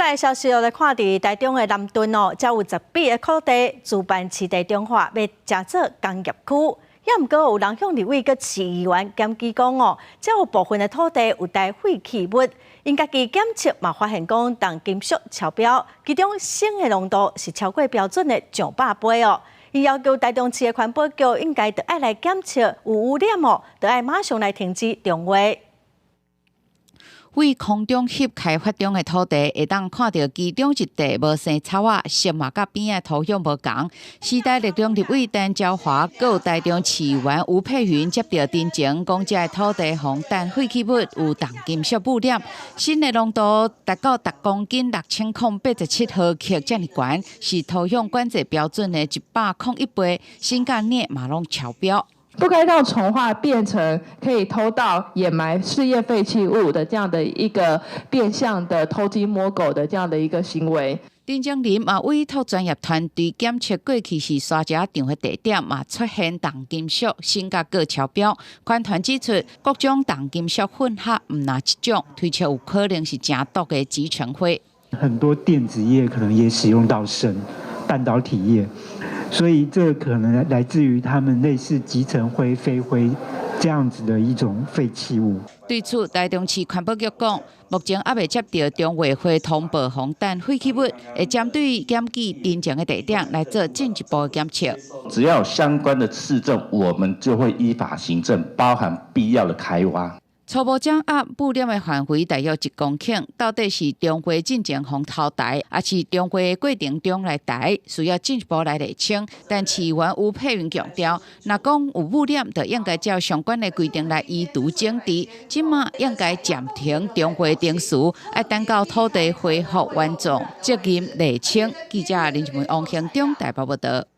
来消息来看，伫台中的南屯哦，才有10笔的土地自办市地中化，要加做工业区。也毋过有人向立委、佮市议员检举讲哦，才有部分的土地有带废弃物，因家己检测嘛发现讲重金属超标，其中砷的浓度是超过标准的上百倍哦。伊要求台中市的环保局应该得爱来检测有污染哦，得爱马上来停止重化。为空中翕开发中的土地，会当看到其中一地无生草啊，色嘛甲边的土壤无同。时代力量立委陈昭华，佮有台中市议员吴佩云接到陈情，讲这土地防弹废弃物有重金属污染，砷的浓度达到10公斤6087毫克，这么悬，是土壤管制标准的101倍，砷甲镍嘛拢超标。不该让重化变成可以偷盗、掩埋事业废弃物的这样的一个变相的偷鸡摸狗的这样的一个行为。陈景林嘛委托专业团队检测过去是沙石场的地点嘛出现重金属、锌甲铬超标。官团指出，各种重金属混合唔拿一种，推测有可能是正毒的集成灰。很多电子业可能也使用到砷，半导体业。所以这可能来自于他们类似集成灰、飞灰这样子的一种废弃物。对此，台中市环保局讲，目前还未接到中委会通报防弹废弃物，会针对检举陈情的地点来做进一步的检测。只要有相关的市政，我们就会依法行政，包含必要的开挖。初步掌握污染的范围大约1公顷，到底是中华进前风头台，还是中华过程中来台，需要进一步来厘清。但市议员吴佩云强调，若讲有污染，就应该照相关的规定来移除整治，即马应该暂停中华定序，要等到土地恢复完整，责任厘清。记者林志文、王兴中台北报道。